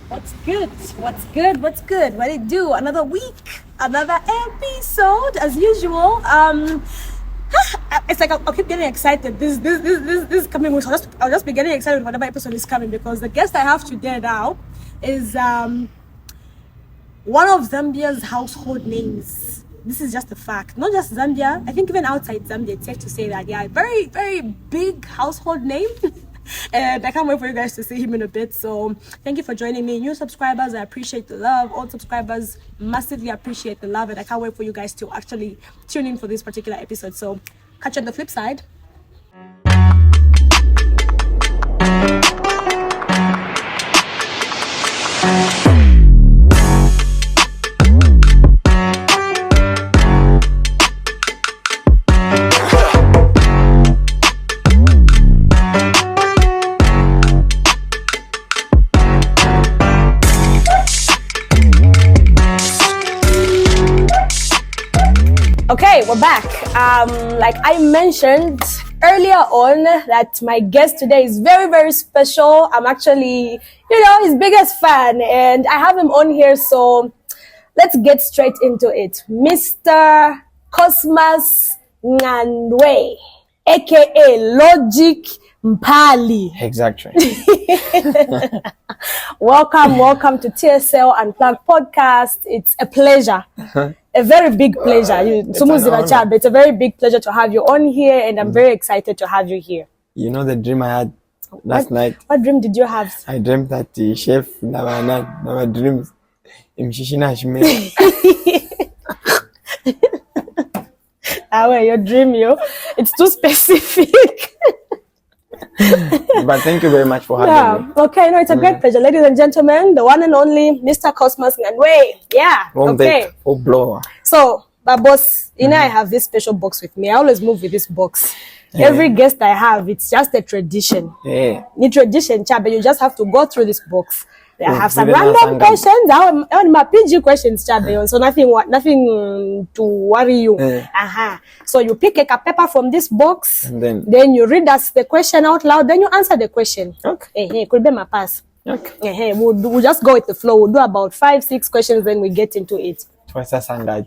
What's good? What's good? What's good? What it do? Another week, another episode as usual. It's like I'll keep getting excited. This coming week. I'll just be getting excited whenever episode is coming because the guest I have today now is one of Zambia's household names. This is just a fact. Not just Zambia. I think even outside Zambia, it's safe to say that very, very big household name. And I can't wait for you guys to see him in a bit. So thank you for joining me. New subscribers, I appreciate the love. Old subscribers, massively appreciate the love. And I can't wait for you guys to actually tune in for this particular episode. So catch you on the flip side. Okay, we're back. Like I mentioned earlier on that my guest today is very, very special. I'm actually, his biggest fan and I have him on here. So let's get straight into it. Mr. COSMAS NGANDWE, aka Logic Mpali. Exactly. Welcome to TSL Unplugged podcast. It's a pleasure. A very big pleasure. It's a very big pleasure to have you on here, and I'm very excited to have you here. You know the dream I had last night? What dream did you have? I dreamt that the chef never dreams. Your dream, it's too specific. But thank you very much for having me. Okay, it's a great pleasure. Ladies and gentlemen, the one and only Mr. COSMAS NGANDWE. Blower. So, boss, I have this special box with me. I always move with this box. Yeah. Every guest I have, it's just a tradition. Yeah. The tradition, but you just have to go through this box. I have some random questions. I want my PG questions, so nothing to worry you. So you pick a paper from this box, and then you read us the question out loud, then you answer the question. Okay. Could be my pass. Okay. We'll just go with the flow. We'll do about 5-6 questions, then we get into it. Wasenda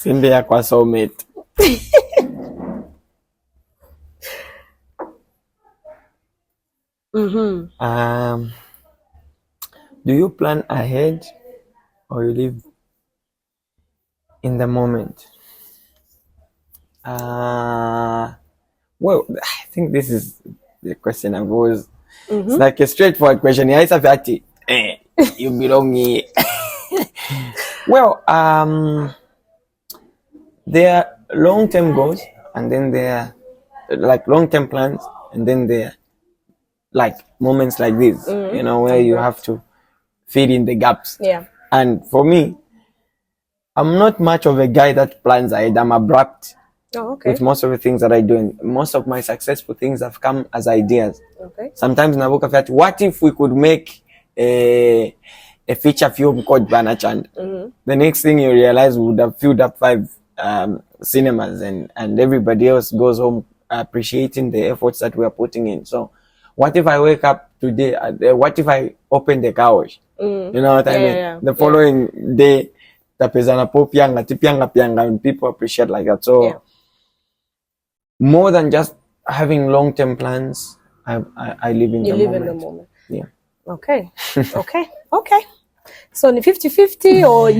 yakwa soulmate. Do you plan ahead or you live in the moment? Well, I think this is the question I've always. It's like a straightforward question. You belong here. Well, there are long-term goals, and then there are like long-term plans, and then there are like moments like this, where you have to fill in the gaps. Yeah. And for me, I'm not much of a guy that plans ahead. I'm abrupt with most of the things that I do. And most of my successful things have come as ideas. Okay. Sometimes in a book, what if we could make a feature film called Banachand? The next thing you realize, we would have filled up 5 cinemas, and everybody else goes home appreciating the efforts that we are putting in. So what if I wake up today? What if I open the car wash? You know what I mean? Yeah. The following day, and people appreciate like that. So more than just having long-term plans, I live in the moment. You live in the moment. Yeah. Okay. So the 50-50 or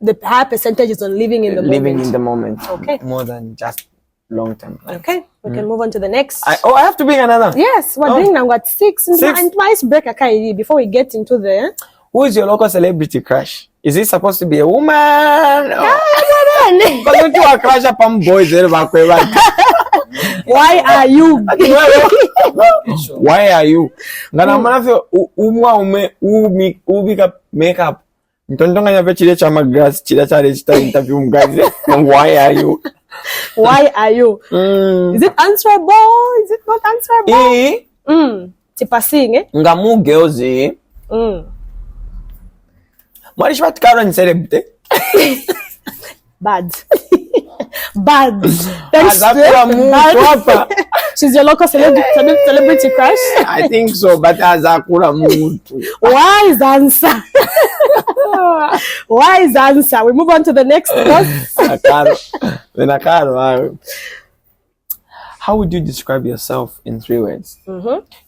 the high percentage is on living in the moment? Living in the moment. Okay. More than just long-term plans. Okay. We can move on to the next. I have to bring another? Yes. We're doing now. Got 6. And my icebreaker, before we get into the... Who is your local celebrity crush? Is it supposed to be a woman? Why are you? Why are you? Makeup. Why are you? Why are you? Is it answerable? Is it not answerable? Tipasing, Ngamu girls, What is what Karen celebrity? Bad. Bad. Thanks Azakura muntu hapa. She's your local celebrity crush? I think so, but azakura muntu. Wise answer. Wise answer. We move on to the next one. How would you describe yourself in 3 words?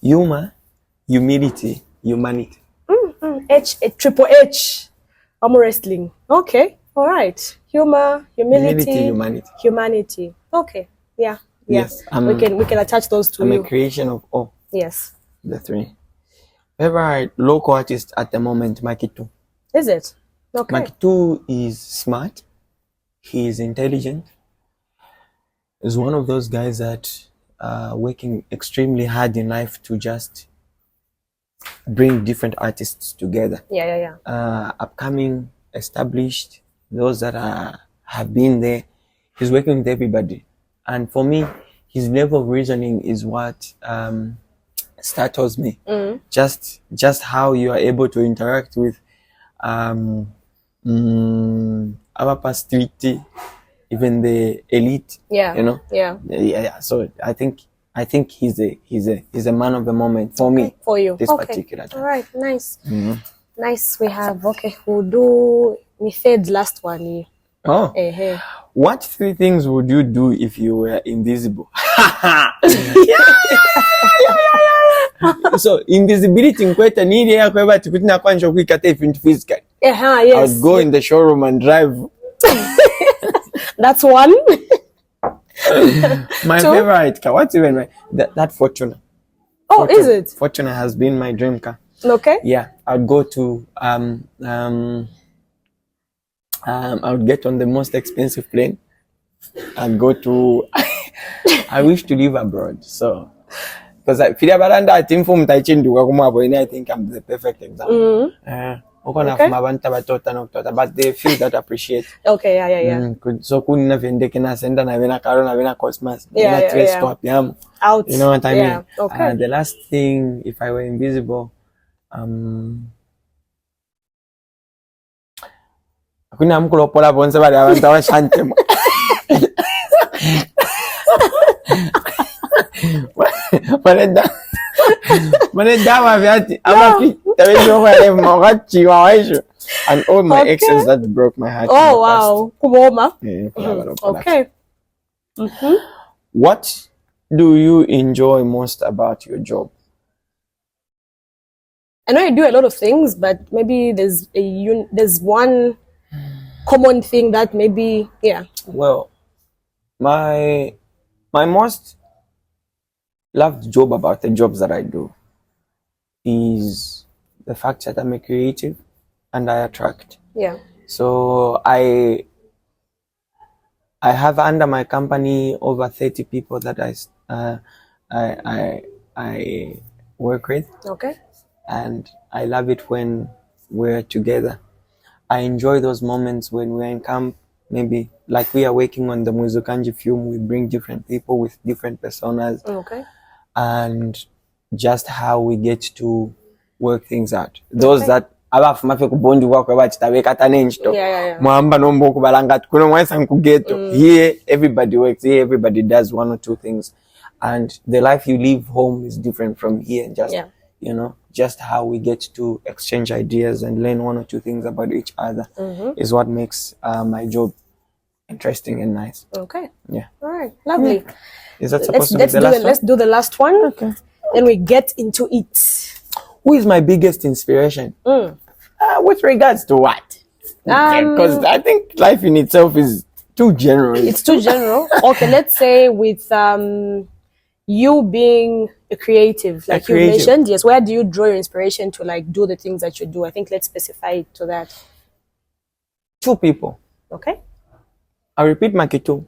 Humor, humility, humanity. Triple H. I'm wrestling. Okay. All right. Humor, humility, humanity. Okay. Yeah. Yes. We can attach those to I'm you. a creation of all. Yes. The 3. Favorite local artist at the moment, Makitu. Is it? Okay. Makitu is smart. He is intelligent. He's one of those guys that are working extremely hard in life to just bring different artists together. Yeah. Upcoming, established, those that have been there. He's working with everybody. And for me, his level of reasoning is what startles me. Just how you are able to interact with our posterity, even the elite. Yeah. You know. Yeah. So I think he's a man of the moment for me. For you. This particular time. All right. Nice. Nice. We have we'll do the third last one. Oh. What 3 things would you do if you were invisible? So invisibility nkweta ni ile yako yabati kutina kwansho kwikata if physical. Yes. I would go in the showroom and drive. That's one. My 2. favorite car. What's even right? That Fortuna. Oh, is it? Fortuna has been my dream car. Okay. Yeah, I'd go to I would get on the most expensive plane. I'd go to I wish to live abroad. So because I feel about that team from Taichindu, I think I'm the perfect example. But they feel that appreciate. Okay, yeah. So couldn't vendeke na senda na vena karo na vena COSMAS. Yeah. Out. You know what I mean? Yeah. Okay. The last thing, if I were invisible, kuna mkulopola bonse bali abantu abashantemo. And all my exes that broke my heart. Oh wow. Kumoma. Yeah, okay. What do you enjoy most about your job? I know you do a lot of things, but maybe there's one common thing that maybe Well, my most loved job about the jobs that I do is the fact that I'm a creative and I attract. Yeah. So I have under my company over 30 people that I work with. Okay. And I love it when we're together. I enjoy those moments when we're in camp, maybe like we are working on the Mizuki film. We bring different people with different personas. Okay. And just how we get to work things out. Those that abafumafe kubondi wako batitaweka tanenjito. Mwamba nombo kubalanga kuno mwansa nkugeto. Here everybody works. Here everybody does 1 or 2 things. And the life you live home is different from here. Just you know, just how we get to exchange ideas and learn 1 or 2 things about each other is what makes my job interesting and nice. Okay. Yeah. All right. Lovely. Is that supposed to be the last one? Let's do the last one. Okay. Then we get into it. Who is my biggest inspiration? With regards to what? Because I think life in itself is too general. It's too general. Okay, let's say with you being a creative, like you mentioned, yes, where do you draw your inspiration to like do the things that you do? I think let's specify it to that. 2 people. Okay. I repeat Makito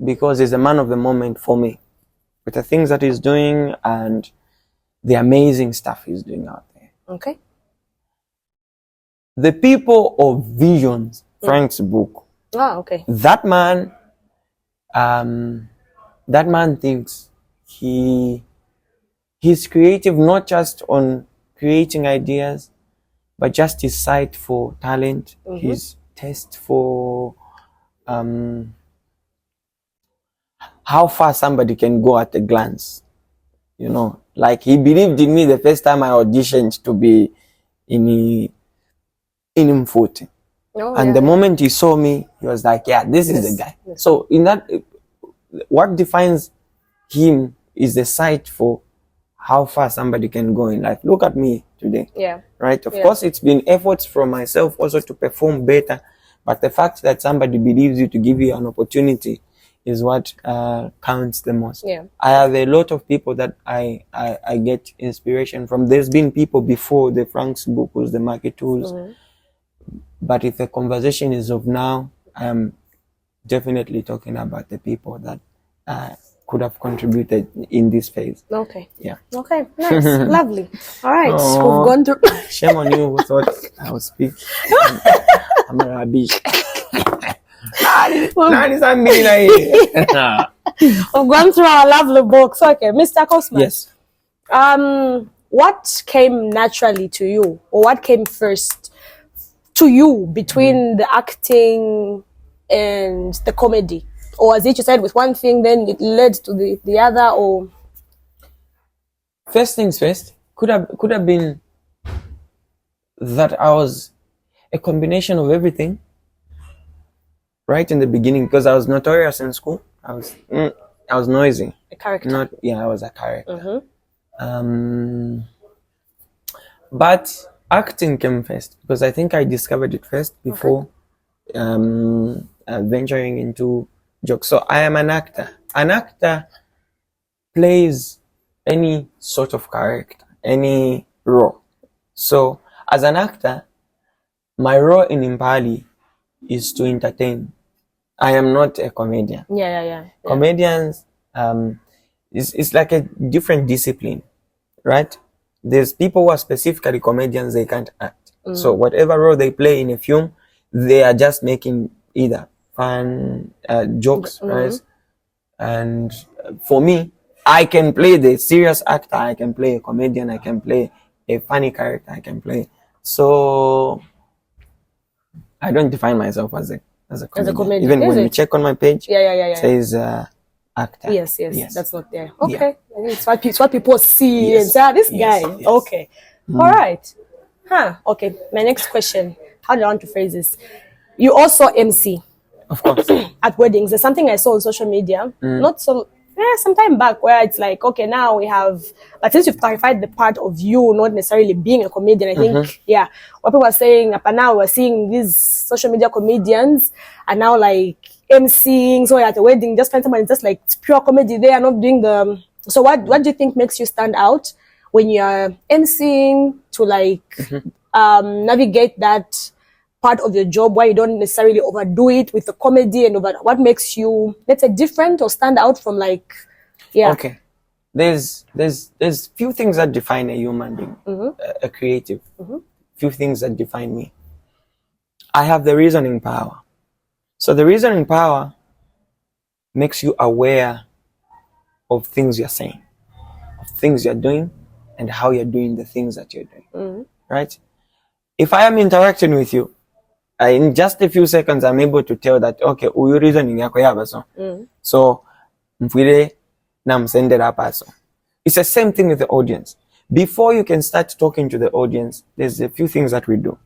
because he's a man of the moment for me with the things that he's doing and the amazing stuff he's doing out there. Okay. The People of Visions, Frank's book. Ah, okay. That man thinks he's creative, not just on creating ideas, but just his sight for talent, his taste for how far somebody can go at a glance. You know, like he believed in me the first time I auditioned to be in Mfuti. Oh, And the moment he saw me, he was like, yeah, this is the guy. Yes. So in that, what defines him is the sight for how far somebody can go in life. Look at me today. Yeah. Right? Of course, it's been efforts from myself also to perform better. But the fact that somebody believes you to give you an opportunity is what counts the most. Yeah. I have a lot of people that I get inspiration from. There's been people before the Frank's book was the market tools. But if the conversation is of now, I'm definitely talking about the people that could have contributed in this phase. Okay. Yeah. Okay. Nice. Lovely. All right. We've gone through. Shame on you who thought I would speak. I'm a rubbish. We've gone through our lovely books. Okay, Mr. Cosmas. Yes. What came naturally to you, or what came first to you between the acting and the comedy? Or as you said, with one thing, then it led to the other, or? First things first, could have been that I was a combination of everything right in the beginning, because I was notorious in school. I was noisy. A character. I was a character. But acting came first, because I think I discovered it first before venturing into jokes. So I am an actor. An actor plays any sort of character, any role. So as an actor, my role in Impali is to entertain. I am not a comedian. Comedians, it's like a different discipline, right? There's people who are specifically comedians, they can't act. So whatever role they play in a film, they are just making either fun jokes, right? And for me, I can play the serious actor, I can play a comedian, I can play a funny character, I can play. So I don't define myself as a comedian. Even when you check on my page, it says actor. Yes. That's not there. Okay. It's what people see and say, this guy. Yes. Okay. All right. Okay. My next question. How do I want to phrase this? You also MC. Of course. At weddings. There's something I saw on social media. Not so some time back, where it's like, okay, now we have, but since you've clarified the part of you not necessarily being a comedian, I think, what people are saying up and now, we're seeing these social media comedians are now like MCing. So at a wedding, just find someone, it's just like it's pure comedy. They are not doing the. So what do you think makes you stand out when you're MCing to like navigate that part of your job where you don't necessarily overdo it with the comedy, and what makes you, let's say, different or stand out from like, okay, there's few things that define a human being, a creative, few things that define me. I have the reasoning power. So the reasoning power makes you aware of things you're saying, of things you're doing, and how you're doing the things that you're doing, right? If I am interacting with you, in just a few seconds, I'm able to tell that, okay, uyu reasoning yako yaba so. So, mfire na msendera paso. It's the same thing with the audience. Before you can start talking to the audience, there's a few things that we do.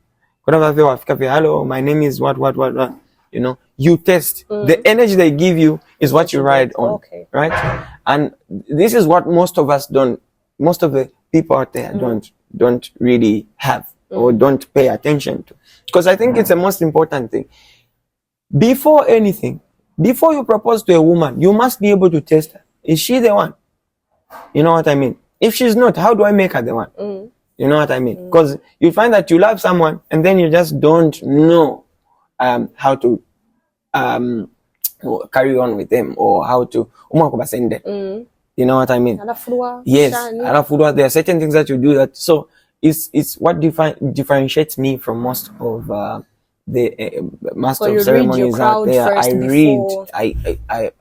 Hello, my name is what. You know, you test. The energy they give you is what you ride on, right? And this is what most of us don't, most of the people out there don't really have or don't pay attention to. Because I think it's the most important thing. Before anything, before you propose to a woman, you must be able to test her. Is she the one? You know what I mean? If she's not, how do I make her the one? You know what I mean? Because you find that you love someone and then you just don't know how to carry on with them, or how to you know what I mean? Yes. There are certain things that you do that. So it's what differentiates me from most of the master of ceremonies out there.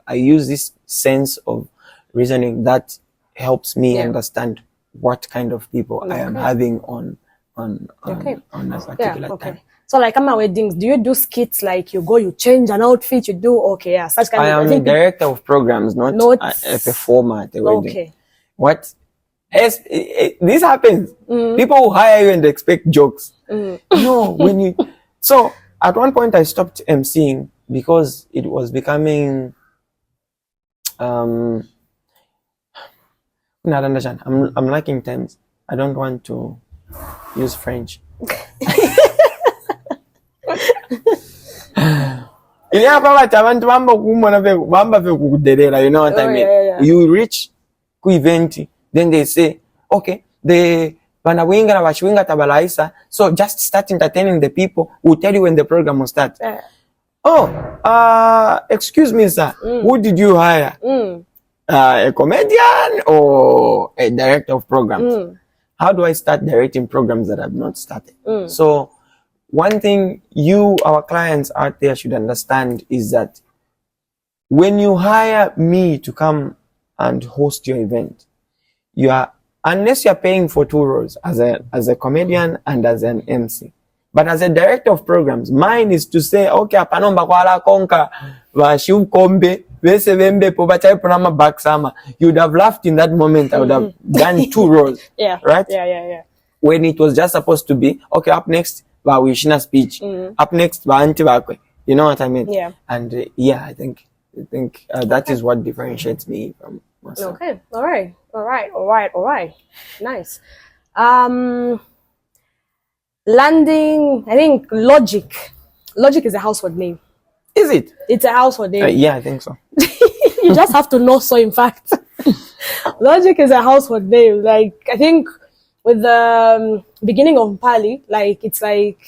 I use this sense of reasoning that helps me understand what kind of people I am having on a particular time. So like at my weddings, do you do skits like you go, you change an outfit, you do okay, yeah, such kind I of am a director of programs, not a performer at the wedding. Okay. What? This happens. People who hire you and expect jokes. No, so at one point I stopped emceeing because it was becoming not understand. I'm lacking terms. I don't want to use French. You know what I mean? Yeah. You reach ku event, then they say, okay, so just start entertaining the people. We'll tell you when the program will start. Excuse me, sir. Who did you hire? A comedian or a director of programs? How do I start directing programs that I've not started? So one thing our clients out there should understand is that when you hire me to come and host your event, unless you're paying for 2 roles as a comedian and as an MC. But as a director of programs, mine is to say, okay, apanomba kwala konka vashiukombe vesevembe povachai pranama baksama. You would have laughed in that moment. I would have done 2 roles. Yeah. Right? Yeah. When it was just supposed to be, okay, up next, Wishina speech. Up next, Antibakwe. You know what I mean? Yeah. And I think that is what differentiates me from myself. Okay. All right. Nice. Landing, I think Logic. Logic is a household name. Is it? It's a household name. Yeah, I think so. You just have to know so, in fact. Logic is a household name. Like, I think with the beginning of Pali, like, it's like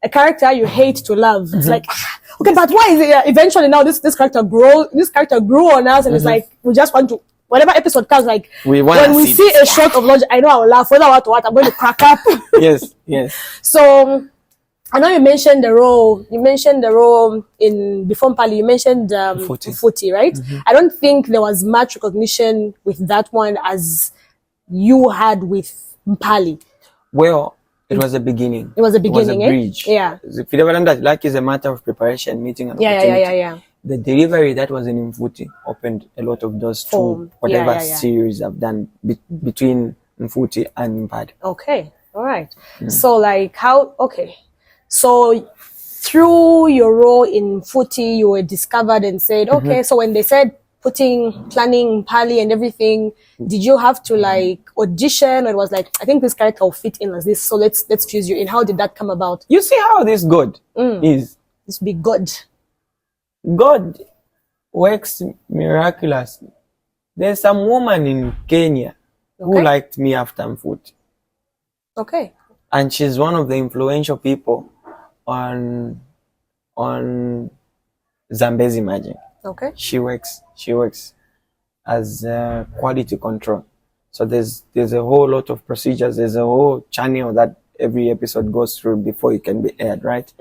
a character you hate to love. It's like, okay, but why is it eventually now this character grew on us, and it's like, we just want to, whatever episode comes, like, when we see a shot of Logic, I know I'll laugh. Whether what, I'm going to crack up. Yes. So, I know you mentioned the role in before Pali, you mentioned Footy, right? I don't think there was much recognition with that one as you had with Pali. Well, it was a beginning. It was a beginning, a bridge. Yeah. If you ever done that, like, is a matter of preparation, meeting and opportunity. Yeah. The delivery that was in Mfuti opened a lot of doors to whatever series I've done between Mfuti and Mpad. Okay. All right. So like so through your role in Footy, you were discovered and said, okay, so when they said planning Pali and everything, did you have to like audition, or it was like, I think this character will fit in as this, so let's choose you in? How did that come about? You see how this God is? This big God. God works miraculously. There's some woman in Kenya who liked me after Mfuti. Okay. And she's one of the influential people on Zambia Magic. Okay. She works as quality control. So there's a whole lot of procedures. There's a whole channel that every episode goes through before it can be aired, right?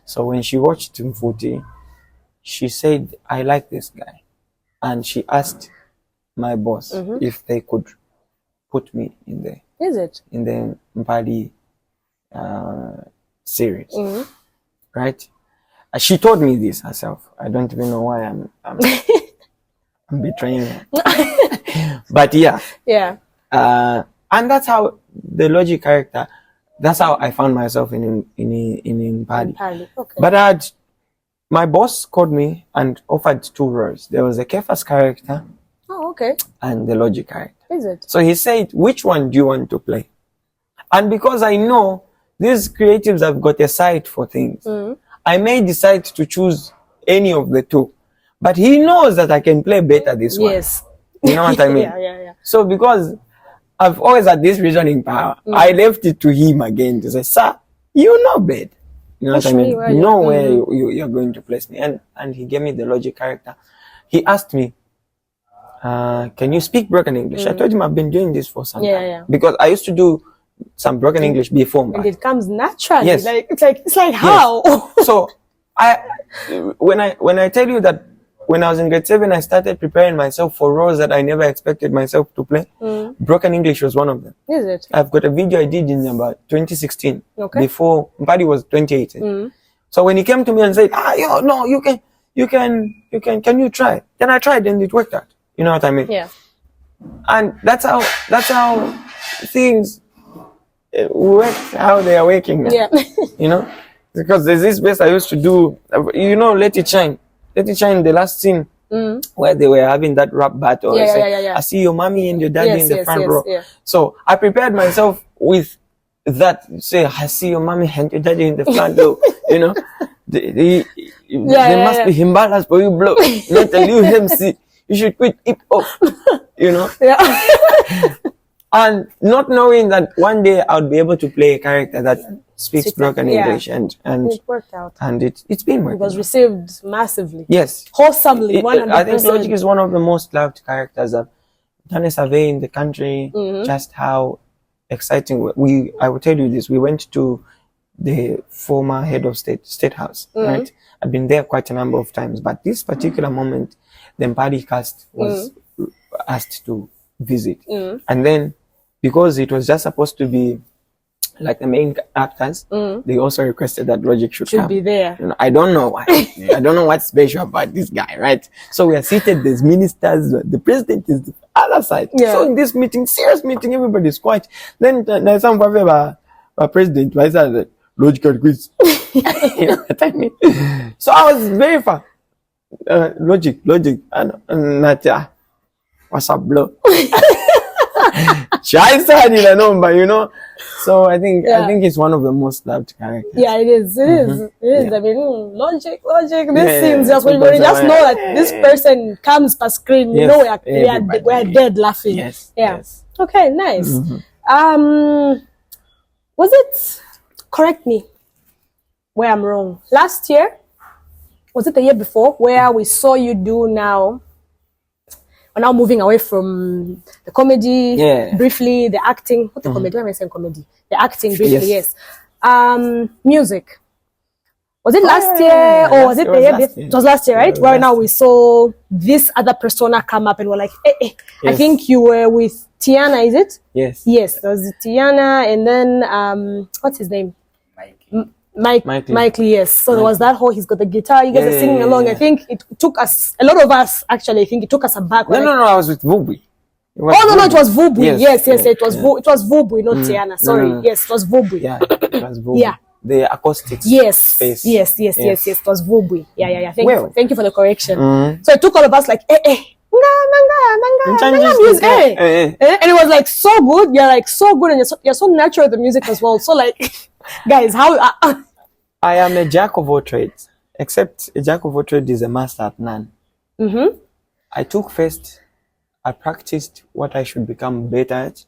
So when she watched Mfuti, she said, I like this guy. And she asked my boss if they could put me in the Mpali series. Right? She told me this herself. I don't even know why I'm betraying her. But yeah. And that's how the Logic character, that's how I found myself in Mpali. Okay. But my boss called me and offered 2 roles. There was a Kefa's character. Oh, okay. And the Logic character. Is it? So he said, which one do you want to play? And because I know these creatives have got a sight for things, I may decide to choose any of the 2. But he knows that I can play better this one. Yes. You know what I mean? Yeah. So because I've always had this reasoning power, I left it to him again to say, sir, you know better. You know what I mean? You know where you're going to place me. And he gave me the Logic character. He asked me, can you speak broken English? I told him I've been doing this for some time. Because I used to do some broken English before. And it comes naturally. Yes. It's like how? So when I tell you that when I was in grade 7, I started preparing myself for roles that I never expected myself to play. Broken English was one of them. Is it? I've got a video I did in about 2016. Okay. Before Mpadi was 2018. So when he came to me and said, no, can you try? Then I tried and it worked out. You know what I mean? Yeah. And that's how things work, how they are working now. Yeah. You know? Because there's this best I used to do, Let It Shine. Let It Shine, the last scene where they were having that rap battle. I see your mommy and your daddy in the front row. Yeah. So I prepared myself with that. Say, I see your mommy and your daddy in the front row. You know, there must be himbalas for you blow. Not tell you MC. You should quit hip hop. You know. Yeah. And not knowing that one day I would be able to play a character that speaks broken English, and it worked out. And it's been working. It was received massively. Yes. Wholesomely. 100%. I think Logic is one of the most loved characters. I've done a survey in the country, just how exciting I will tell you this. We went to the former head of state house, right? I've been there quite a number of times, but this particular moment, the Mpadi cast was asked to visit. And then, because it was just supposed to be like the main actors, they also requested that Logic should be there. You know, I don't know why. I don't know what's special about this guy, right? So we are seated, there's ministers, the president is the other side. Yeah. So in this meeting, serious meeting, everybody's quiet. Then there's some president, I said, Logical quiz. You know what I mean? So I was very far. Logic, and what's up, bro? Shy side in a number, you know. So I think it's one of the most loved characters. Yeah, it is. It is. Yeah. I mean, logic. This seems just when you just know that this person comes per screen, you know we're dead laughing. Yes. Yeah. Yes. Okay, nice. Was it? Correct me where I'm wrong. Last year, was it the year before, where we saw you do now? We're now moving away from the comedy, briefly, the acting. What the comedy? Why am I saying comedy? The acting, briefly, yes. Music. Was it last year or was it the year before? It was last year, right? Where now we saw this other persona come up and we're like, hey. I think you were with Tiana, is it? Yes. Yes, there was Tiana and then, what's his name? Mikey, yes. So there was that whole, he's got the guitar, you guys are singing along. I think it took us, a lot of us actually, I think it took us aback. No, I was with Vubi. It was Vubi. Yes, it was Vubi, not Tiana. Sorry. Yes, it was Vubi. Yeah, it was Vubi. Yeah. The acoustics. Yes. Yes. It was Vubi. Yeah. Thank you for the correction. So it took all of us like, Nanga music. And it was like so good. You're like so good and you're so natural with the music as well. So like, guys, how I am a jack of all trades, except a jack of all trades is a master at none. I practiced what I should become better at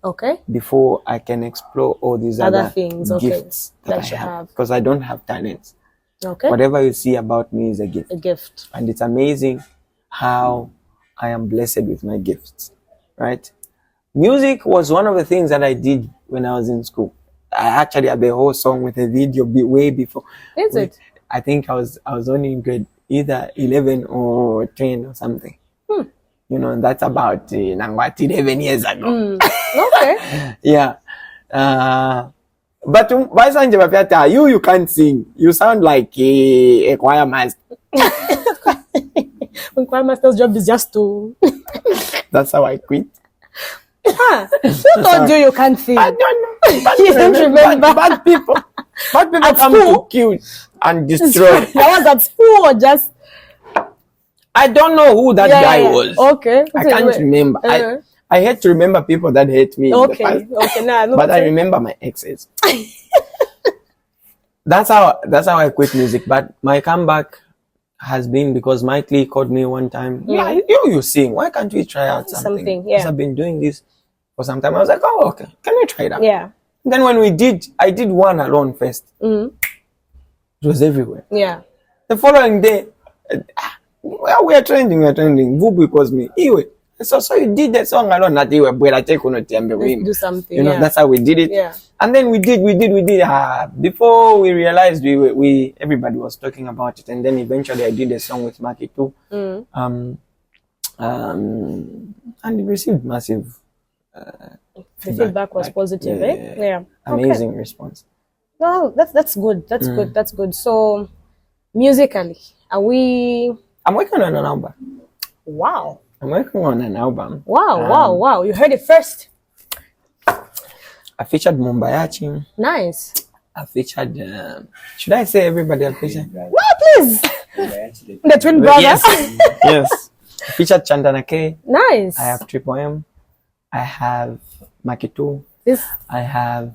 before I can explore all these other things, gifts that I have. Because I don't have talents. Whatever you see about me is a gift. And it's amazing how I am blessed with my gifts, right? Music was one of the things that I did when I was in school. I actually had the whole song with a video way before. Is it? I think I was only in grade either 11 or 10 or something. You know, that's about 11 years ago. Okay. Yeah. But you can't sing. You sound like a choir master. When choir master's job is just to... That's how I quit. Who told you can't sing? I don't know. You don't remember. Bad people at come school? to kill and destroy. That was at school or just... I don't know who that guy was. Okay. I can't remember. I hate to remember people that hate me in the past. But I remember my exes. That's how I quit music. But my comeback has been because Mike Lee called me one time. Yeah, you sing. Why can't we try out something? Yeah. Because I've been doing this for some time. I was like, oh, okay. Can we try it out? Yeah. Then when I did one alone first. It was everywhere. Yeah. The following day, we are trending. Vubu calls me. Iwe, So you did that song alone. That you were Let's do something. You know, that's how we did it. Yeah. And then we did. Before we realized, we everybody was talking about it, and then eventually I did a song with Maki too. And it received massive. The feedback was positive, Yeah. Amazing response. Well, that's good. That's good. So, musically, are we? I'm working on an album. Wow. I'm working on an album. Wow. You heard it first. I featured Mumbayachi. Nice. I featured. Should I say everybody I featured? No, please. The twin brothers. Yes. I featured Chandana K. Nice. I have Triple M. I have Makitu. This. I have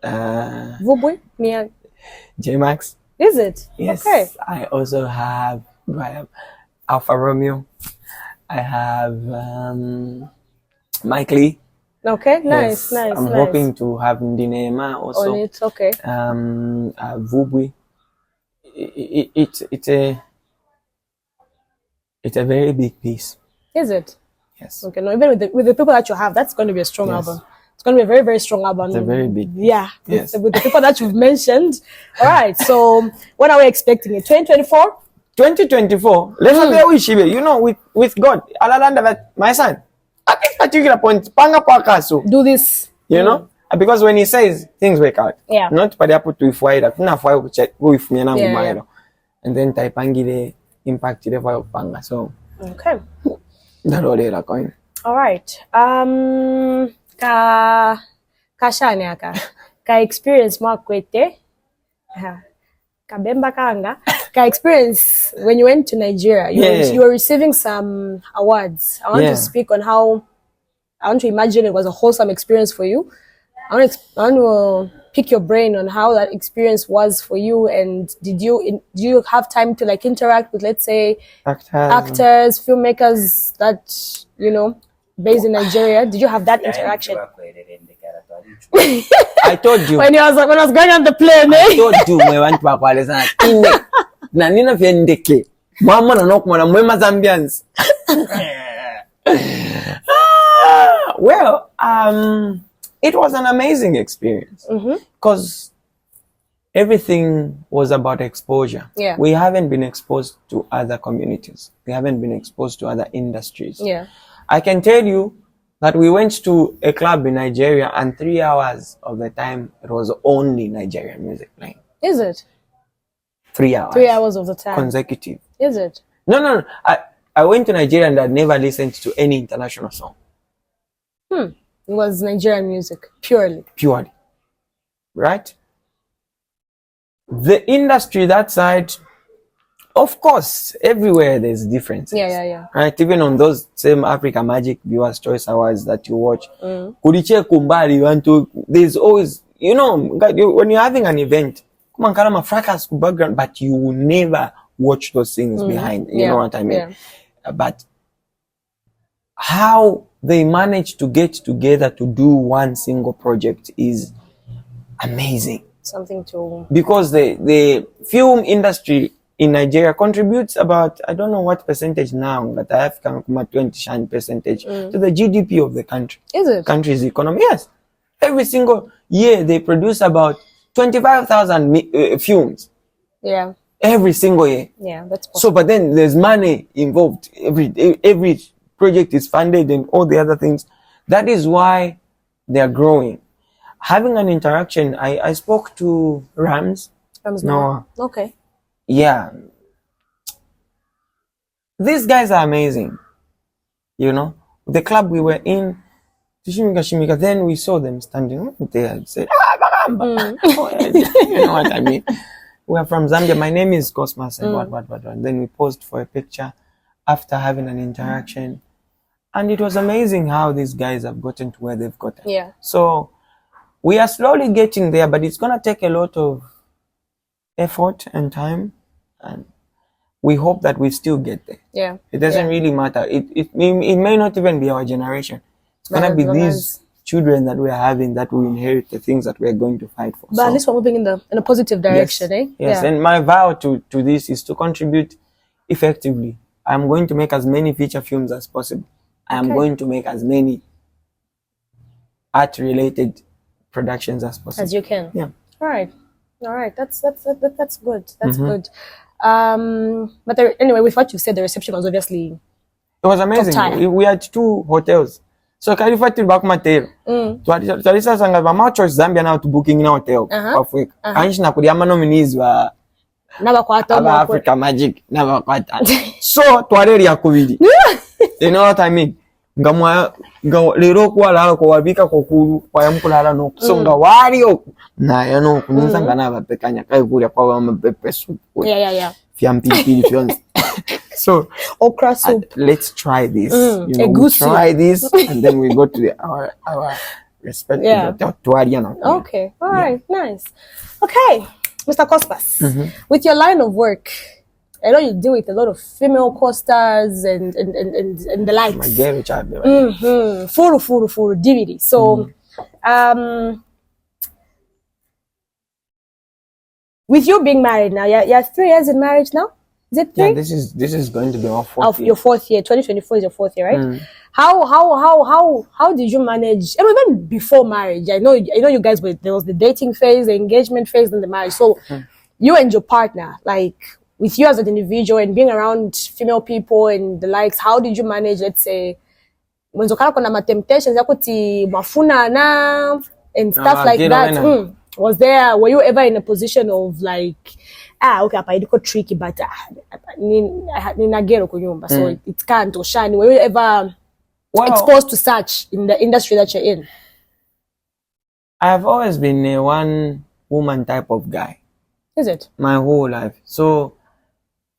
Vubwe. Mia. J-Max. Is it? Yes. Okay. I also have Alpha Romeo. I have Mike Lee. Okay. Yes. I'm hoping to have Ndinema also. On it. Okay. Vubwe. It's a very big piece. Is it? Yes. Okay. No, even with the people that you have, that's going to be a strong album. It's going to be a very, very strong album. It's a very big. Yeah. Yes. With the people that you've mentioned. All right. So, when are we expecting it? 2024? 2024. Let's say we should be. You know, with God, my son. At this particular point, do this. You know, because when he says things work out, not by the put to fire, with me and and then taipangile impact the fire panga. So okay. That's all they're going. All right. Ka experience makwete. Kabemba kanga. Ka experience when you went to Nigeria. You were receiving some awards. I want to speak on how I want to imagine it was a wholesome experience for you. I want to pick your brain on how that experience was for you, and do you have time to like interact with, let's say, actors, filmmakers that based in Nigeria? Did you have that interaction? I told you when I was going on the plane. I told you we went back na nina vyendeke mama na nokuma na mwema Zambians. Well, it was an amazing experience because everything was about exposure. Yeah. We haven't been exposed to other communities. We haven't been exposed to other industries. Yeah. I can tell you that we went to a club in Nigeria and 3 hours of the time it was only Nigerian music playing. Is it? 3 hours. 3 hours of the time. Consecutive. Is it? No. I went to Nigeria and I never listened to any international song. It was Nigerian music, purely. Purely. Right? The industry that side, of course, everywhere there's differences. Yeah. Right? Even on those same Africa Magic Viewers Choice Awards that you watch, there's always, when you're having an event, background, but you will never watch those things behind. You know what I mean? Yeah. But how they manage to get together to do one single project is amazing. Something to... Because the film industry in Nigeria contributes about, I don't know what percentage now, but I have 20% to the GDP of the country. Is it? Country's economy, yes. Every single year they produce about 25,000 films. Yeah. Every single year. Yeah, that's possible. So, but then there's money involved. Every project is funded and all the other things. That is why they're growing. Having an interaction, I spoke to Rams. No. Okay. Yeah. These guys are amazing. The club we were in, Shimika, then we saw them standing there and said, you know what I mean? We are from Zambia. My name is COSMAS and what. And then we posed for a picture after having an interaction. And it was amazing how these guys have gotten to where they've gotten. Yeah. So we are slowly getting there, but it's going to take a lot of effort and time. And we hope that we still get there. Yeah. It doesn't really matter. It may not even be our generation. It's going to be these children that we are having that will inherit the things that we are going to fight for. But at least we're moving in a positive direction, Yes, and my vow to this is to contribute effectively I'm going to make as many feature films as possible. I am going to make as many art-related productions as possible. As you can. Yeah. All right. That's good. That's good. But anyway, with what you said, the reception was obviously. It was amazing. We had 2 hotels. So kalifuatira bakumatero. Twalisa sanga ba choice Zambia now to booking na hotel. Africa. Anshi na kulia nominees wa Aba Africa Magic never kwata. So twaleli yakubili. You know what I mean? Ngamwa lero kwala ko wabika kokulu kwa yamkulala no kusonga waliyo na yano kuninza na bapekanya kai kulya kwa mapepe soup. Yeah. Fiampipili fions. So okra soup. Let's try this. We try this and then we go to our respective hotel. Okay. All right. Nice. Okay. Mr. Cosmas, with your line of work, I know you deal with a lot of female co-stars and the likes. My girl child. Full DVD. So, with you being married now, you're 3 years in marriage now. Is it 3? Yeah, this is going to be our 4th year. Your 4th year. 2024 is your 4th year, right? How did you manage? And even before marriage, I know you guys there was the dating phase, the engagement phase, and the marriage. So, you and your partner, like with you as an individual and being around female people and the likes, how did you manage? Let's say, when zokana kuna ma temptations yakuti mafuna na and stuff like that. Were you ever in a position of like, okay, hapa idiko tricky, but nina gero kunyumba, so it can't or shine. Were you ever exposed to such in the industry that you're in? I have always been a one woman type of guy. Is it? My whole life. So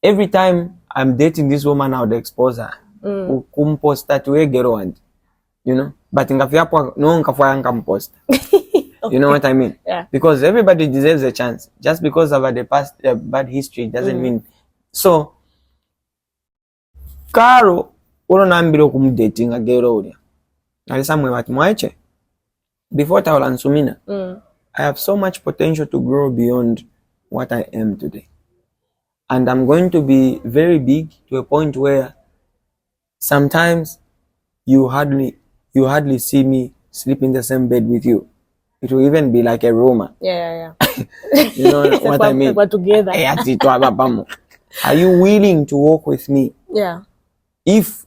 every time I'm dating this woman, I would expose her. Kumposta to a girl and, you know, but ngafiapo no ngafwa ngamposta. You know what I mean? Yeah. Because everybody deserves a chance. Just because of the past bad history doesn't mean. So, Karo, uronambiro kumdating a girl uri. Alisamwe watmwaiche. Before Tawala Nsumina, I have so much potential to grow beyond what I am today. And I'm going to be very big to a point where sometimes you hardly see me sleep in the same bed with you. It will even be like a rumor. Yeah. You know what I mean? We're together. Are you willing to walk with me? Yeah. If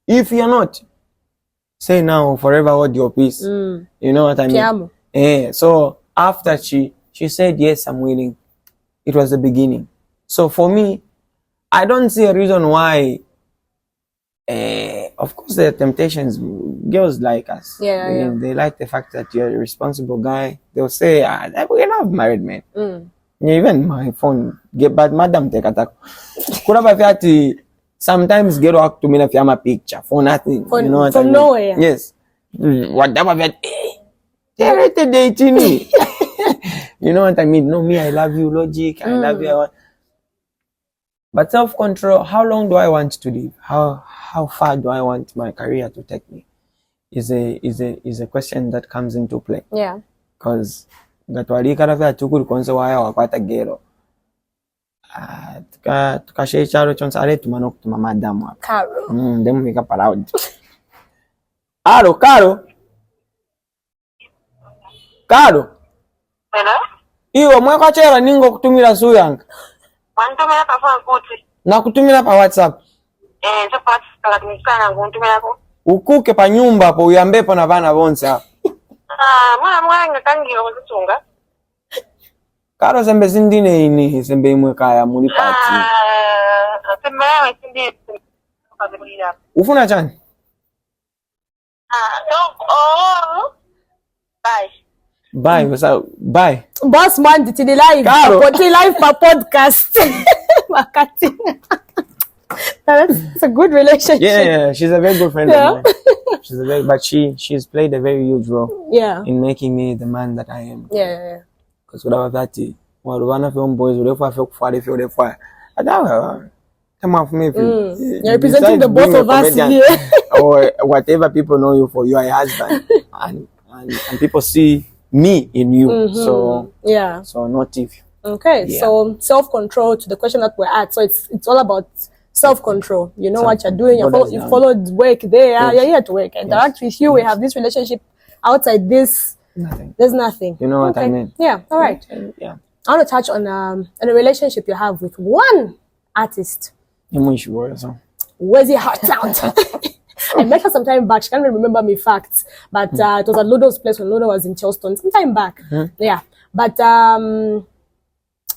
you're not, say now, forever hold your peace. You know what I mean? So after she said, yes, I'm willing. It was the beginning. So for me, I don't see a reason why. Of course, there are temptations. Girls like us. They like the fact that you're a responsible guy. They'll say, we love married men. Even my phone, but madam take attack. Sometimes get up to me if I'm a picture for nothing. You know what I mean? Nowhere. Yes. Whatever that. Dating me. You know what I mean? No, me, I love you, logic. I love you. But self-control, how long do I want to live? How far do I want my career to take me? Is a question that comes into play. Yeah. Because gatwali karavya tukuri konse waya wakwata gero. Tukashe charo chonsare tumano kutuma madamu hapa. Karo. Demu mika proud. Karo. Hello? Iwo mweka chera ningo kutumira suyanga. Wantumira pa phone kuti. Na kutumira pa WhatsApp. Chapati kunikana nguntumira ko. Ukuke pa nyumba hapo uyambepo na vana bonse hapo. Mwana ngakangira kuzitunga. Karo sembe sindine ini sembe imwe kaya muri party. Sembe yawe sindine kuzikulira. Ufuna chani? Bye. Bye, what's up? Bye. Boss man, to the live. Karo. To live per podcast. That's a good relationship. Yeah, she's a very good friend of mine. But she's played a very huge role. Yeah. In making me the man that I am. Yeah. Because without that, one of your boys would have feel fire. Come on for me. You're representing the both of us here. Or whatever people know you for, you are a husband. and people see me in you. So not if. Okay, so self-control to the question that we're at. So it's all about self-control. You know Self- what you're doing. borders You down. followed work there. Yes. You're here to work. Interact with you. We have this relationship. Outside this, Nothing. there's nothing. You know what I mean? Yeah. All right. Yeah. I want to touch on a relationship you have with one artist. Where's your heart sound? I met her some time back. She can't even remember me facts, but it was at Lodo's place when Lodo was in Charleston some time back. Yeah, but the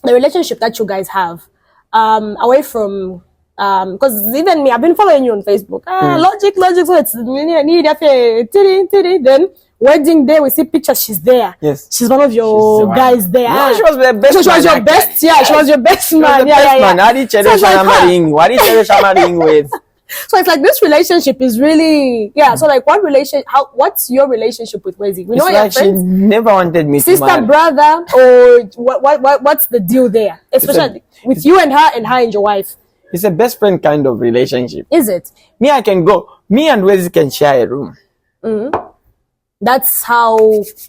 relationship that you guys have, away from, because even me, I've been following you on Facebook. Logic. So it's then wedding day, we see pictures. She's there. Yes. She's one of your guys there. No, she was the best. So she was your best. Yeah, she was your best man. Yeah. Man. How did you What did you with? So it's like this relationship is really, so like what's your relationship with Wezi? We know It's your like she friends, never wanted me to sister, marry. brother, or what's the deal there? Especially with you and her and your wife. It's a best friend kind of relationship. Is it? Me and Wezi can share a room. That's how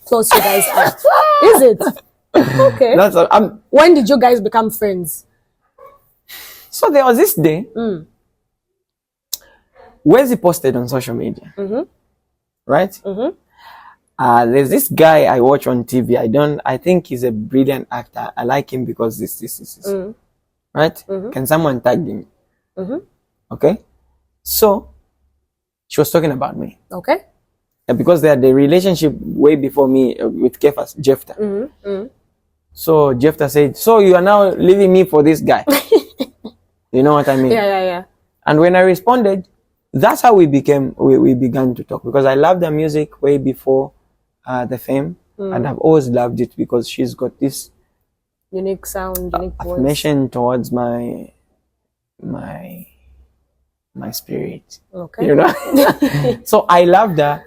close you guys are. Is it? Okay. That's all. When did you guys become friends? So there was this day. Wezi posted on social media, right? There's this guy I watch on TV. I think he's a brilliant actor. I like him because this. Right? Can someone tag him? Okay. So she was talking about me. Okay. Because they had the relationship way before me with Kefas, Jefta. So Jefta said, so you are now leaving me for this guy. You know what I mean? Yeah. And when I responded, that's how we began to talk, because I loved her music way before the fame, and I've always loved it because she's got this unique sound, unique voice. Affirmation towards my spirit. Okay. You know? So I loved her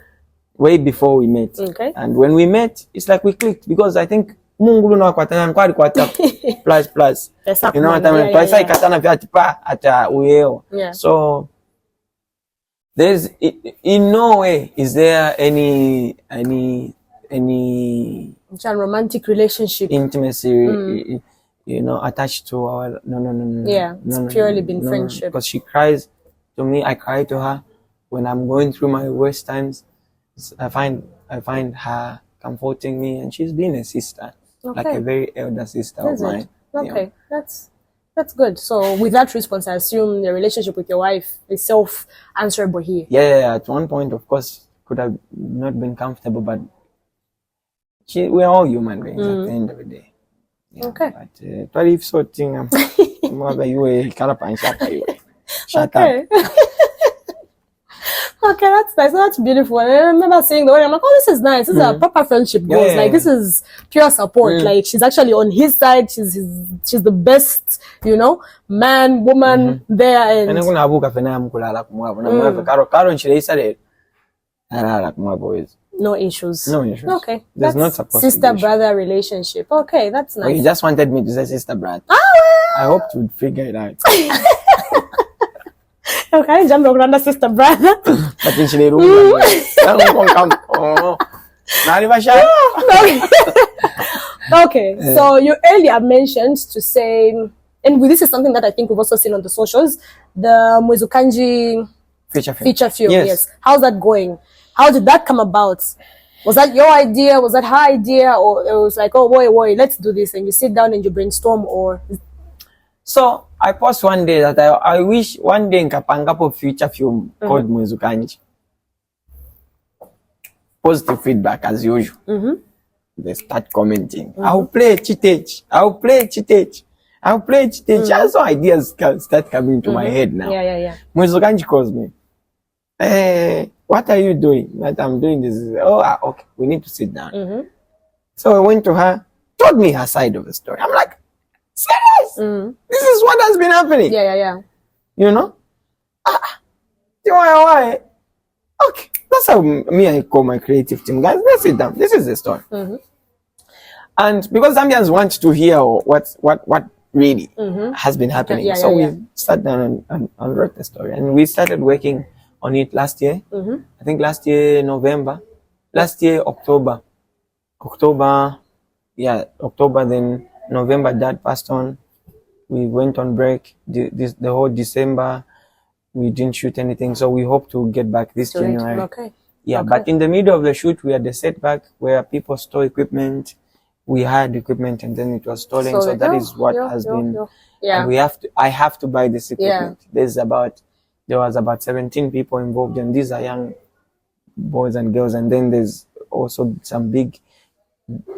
way before we met. Okay. And when we met, it's like we clicked, because I think Mungu no kwatana plus. You know what I mean? Twice I katana vya tipa ata uyeo. Yeah. So there's in no way is there any romantic relationship, intimacy, attached to our no. Yeah, it's purely been friendship. Because she cries to me, I cry to her. When I'm going through my worst times, I find her comforting me, and she's been a sister, like a very elder sister of mine. Okay, yeah. That's good. So with that response, I assume the relationship with your wife is self-answerable here. Yeah. At one point, of course, could have not been comfortable, but we're all human beings at the end of the day. Yeah, okay. But what if so thing? Shut up. Okay, that's nice. That's beautiful. I remember saying the word. I'm like, oh, this is nice. This is a proper friendship goals. Yeah. Like, this is pure support. Like, she's actually on his side. She's the best, man, woman there. And no issues. Okay. There's not supposed sister to be brother relationship. Okay, that's nice. Oh, you just wanted me to say sister brother. I hope you would figure it out. Okay, jump around sister brother. But in Chile, Okay, so you earlier mentioned to say, and this is something that I think we've also seen on the socials, the Mizuki feature film. Yes. How's that going? How did that come about? Was that your idea? Was that her idea? Or it was like, oh, boy, let's do this. And you sit down and you brainstorm, or... So I post one day that I wish one day nkapangapo feature film called Mizuki. Positive feedback as usual. They start commenting. I'll play Chitech. Also ideas start coming to my head now. Yeah. Mizuki calls me. Hey, what are you doing? That I'm doing this. Okay. We need to sit down. So I went to her, told me her side of the story. I'm like, serious? This is what has been happening. Yeah. Why? Okay. That's how I call my creative team. Guys, let's sit down. This is the story. And because Zambians want to hear what really has been happening. We sat down and wrote the story. And we started working on it last year. I think last year, November. Last year, October. October, then November, Dad passed on. we went on break. The whole December, we didn't shoot anything. So we hope to get back this January. Okay. Yeah, Okay. but in the middle of the shoot, we had a setback where people stole equipment. We had equipment and then it was stolen. So that is what has been. Yeah. And I have to buy this equipment. There was about 17 people involved, and these are young boys and girls. And then there's also some big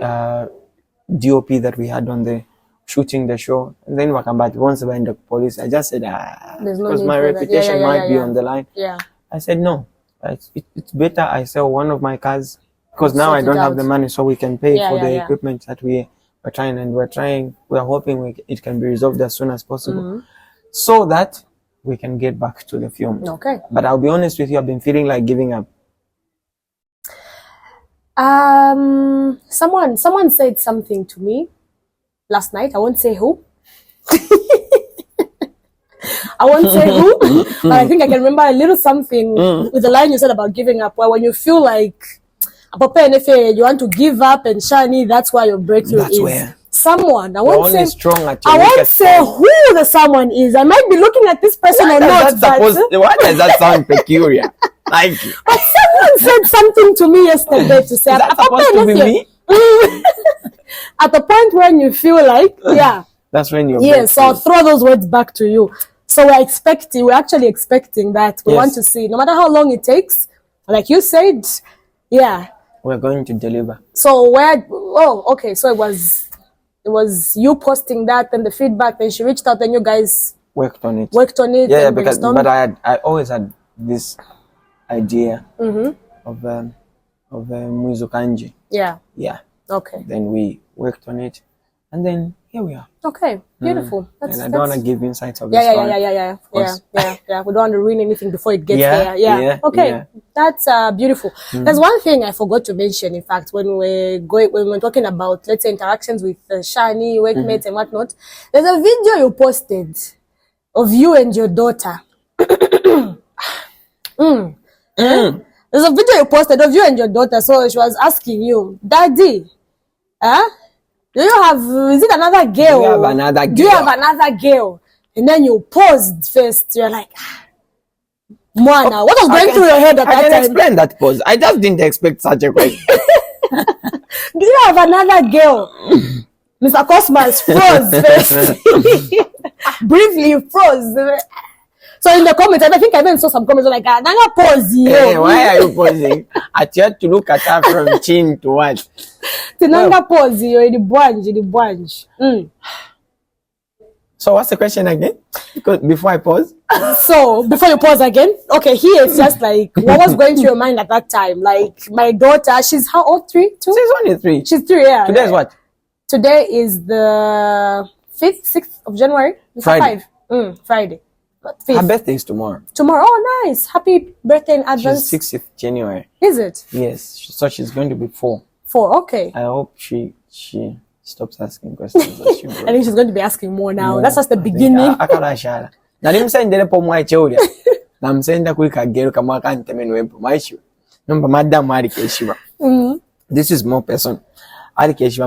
DOP that we had on the shooting the show. And then Wakambati once by the police, I just said, because my reputation might be on the line. Yeah. I said, no, it's better I sell one of my cars, because now I don't have the money, so we can pay for the equipment that we are trying. We're hoping it can be resolved as soon as possible, so that we can get back to the film. Okay. But I'll be honest with you, I've been feeling like giving up. Someone said something to me last night. I won't say who. I won't say who, but I think I can remember a little something with the line you said about giving up, where when you feel like you want to give up and shiny, that's why your breakthrough is. Where someone, I won't say who the someone is. I might be looking at this person or not. Why does that sound peculiar? Like, but someone said something to me yesterday to say, is that supposed to be me? At the point when you feel like, that's when you're so I'll throw those words back to you. So we're actually expecting that. We want to see, no matter how long it takes, like you said, we're going to deliver. So so it was you posting that and the feedback, then she reached out and you guys worked on it. Yeah, but I always had this idea of Mizuki. Yeah. Okay. Then we worked on it, and then here we are. Okay, beautiful. And I don't want to give insights of the story. Yeah. We don't want to ruin anything before it gets there. Yeah. Okay, that's beautiful. There's one thing I forgot to mention. In fact, when we're talking about, let's say, interactions with Shani, workmates, and whatnot, there's a video you posted of you and your daughter. There's a video you posted of you and your daughter. So she was asking you, Daddy, is it another girl? Do you have another girl? Do you have another girl? And then you paused first. You're like, Mwana, what was going through your head at that time? I can explain that pause. I just didn't expect such a question. Do you have another girl? Mr. COSMAS froze first. Briefly froze. So in the comments, I think I even saw some comments like, Nanga pause here. Hey, why are you pausing? I tried to look at her from chin to what? Nanga pause here, the bunch. So what's the question again? Because before I pause? So before you pause again, okay, here it's just like, what was going through your mind at that time? Like, my daughter, she's how old? 3? 2? She's only 3. She's 3, yeah. Today is what? Today is the 5th, 6th of January. Friday. 5. Friday. 5th. Her birthday is tomorrow. Tomorrow? Oh, nice. Happy birthday in advance. She's 6th January. Is it? Yes. So she's going to be 4. 4, okay. I hope she stops asking questions. I think she's going to be asking more now. That's just the beginning. This is more personal.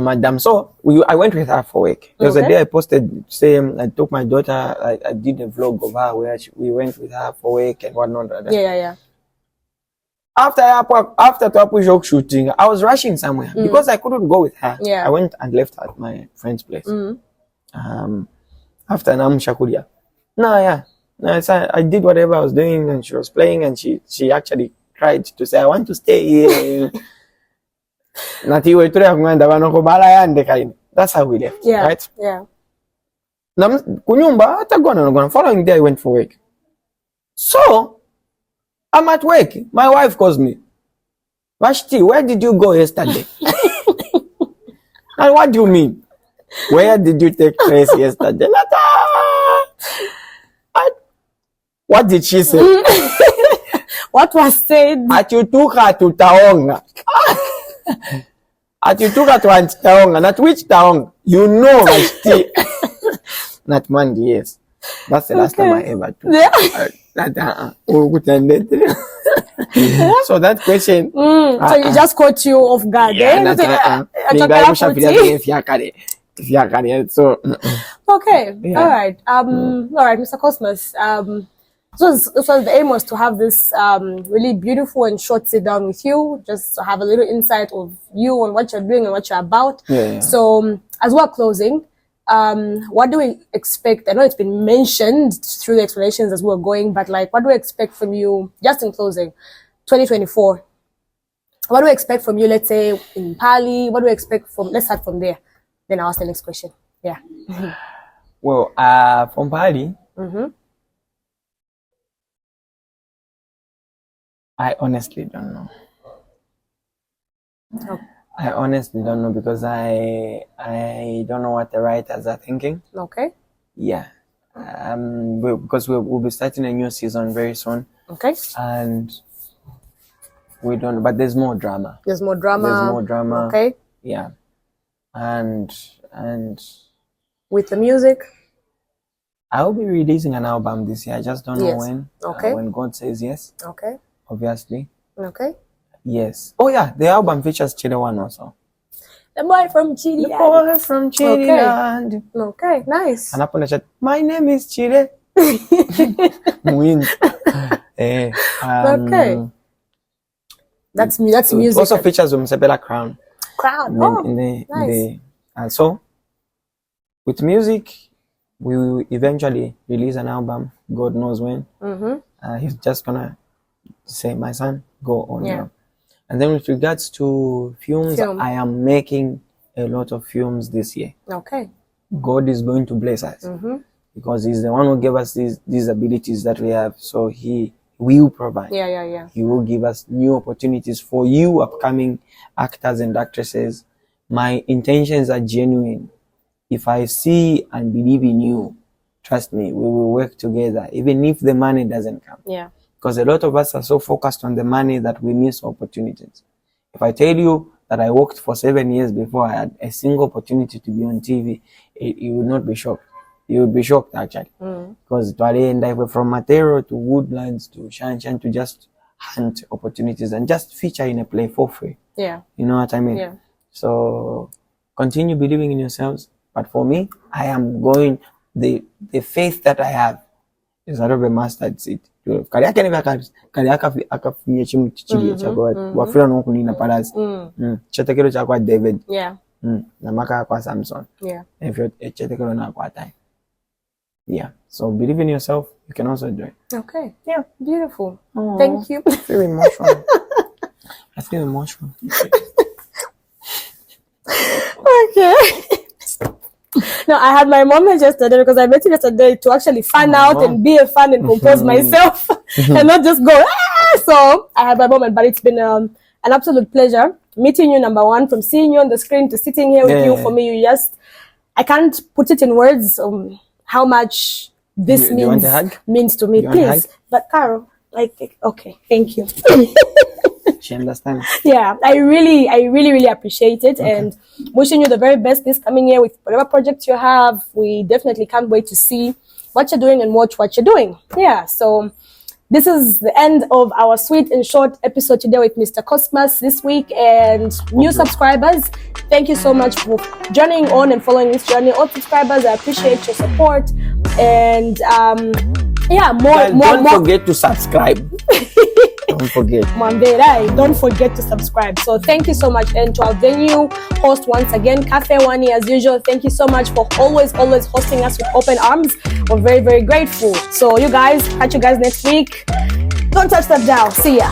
Madam. So I went with her for work. There was a day I posted saying I took my daughter, I did a vlog of her where we went with her for work and whatnot. Yeah. After Tapu joke shooting, I was rushing somewhere because I couldn't go with her. Yeah. I went and left her at my friend's place. After Nam Shakuria. I did whatever I was doing and she was playing and she actually tried to say, I want to stay here. That's how we left. Yeah. Right? Yeah. Following day I went for work. So I'm at work. My wife calls me. Vashti, where did you go yesterday? And what do you mean? Where did you take place yesterday? What did she say? What was said? At you took her to Taonga. At you took her to Taonga. Not which Taonga? You know Vashti. Not Monday, yes. That's the last time I ever took. So that question. So it just caught you off guard. So Okay. Yeah. All right. All right, Mr. Cosmas. So the aim was to have this really beautiful and short sit down with you, just to have a little insight of you and what you're doing and what you're about. Yeah. So as we're closing, what do we expect? I know it's been mentioned through the explanations as we're going, but like, what do we expect from you just in closing, 2024? What do we expect from you, let's say, in Pali? What do we expect from, let's start from there. Then I'll ask the next question. Yeah. Well, from Pali, I honestly don't know. Oh. I honestly don't know because I don't know what the writers are thinking. Okay. Yeah. Because we'll be starting a new season very soon. Okay. And we don't, but there's more drama. There's more drama. Okay. Yeah. And with the music, I'll be releasing an album this year. I just don't know when. Okay. When God says yes. Okay. Obviously. Okay. Yes. Oh yeah, the album features Chile One also. The boy from Chile. The boy from Chile. Okay, nice. And up on the chat, my name is Chile. Win. Okay. That's music. Also features Umsebela Crown. Nice. And so, with music, we will eventually release an album. God knows when. He's just gonna say, my son, go on. Yeah. And then with regards to films, I am making a lot of films this year. Okay. God is going to bless us because He's the one who gave us these abilities that we have. So He will provide. Yeah. He will give us new opportunities for you upcoming actors and actresses. My intentions are genuine. If I see and believe in you, trust me, we will work together, even if the money doesn't come. Yeah. Because a lot of us are so focused on the money that we miss opportunities. If I tell you that I worked for 7 years before I had a single opportunity to be on TV, you would not be shocked. You would be shocked actually. Because from Matero to Woodlands to Shanshan to just hunt opportunities and just feature in a play for free. Yeah. You know what I mean? Yeah. So continue believing in yourselves. But for me, I am going, the faith that I have is out of a mustard seed. Kali akafunye chimu chichili chakwa wafira nokunina palazi chetekero chakwa David na maka kwa Samson if you chetekero na kwa time. Yeah, so believe in yourself, you can also do it. Okay. Yeah, beautiful. Thank you. I feel emotional. I feel emotional. Okay. No, I had my moment yesterday because I met him yesterday to actually fan out and be a fan and compose myself and not just go, So I had my moment, but it's been an absolute pleasure meeting you, number one, from seeing you on the screen to sitting here with you. For me, I can't put it in words how much this means to me. Please. But Carol, okay, thank you. She understands. Yeah, I really appreciate it, and wishing you the very best this coming year with whatever projects you have. We definitely can't wait to see what you're doing and watch what you're doing. Yeah, so this is the end of our sweet and short episode today with Mr. Cosmas this week. And new subscribers, thank you so much for joining on and following this journey. All subscribers, I appreciate your support. And don't forget to subscribe. Don't forget. Don't forget to subscribe. So thank you so much. And to our venue host once again, Cafe Wani, as usual, thank you so much for always hosting us with open arms. We're very, very grateful. So you guys, catch you guys next week. Don't touch that dial. See ya.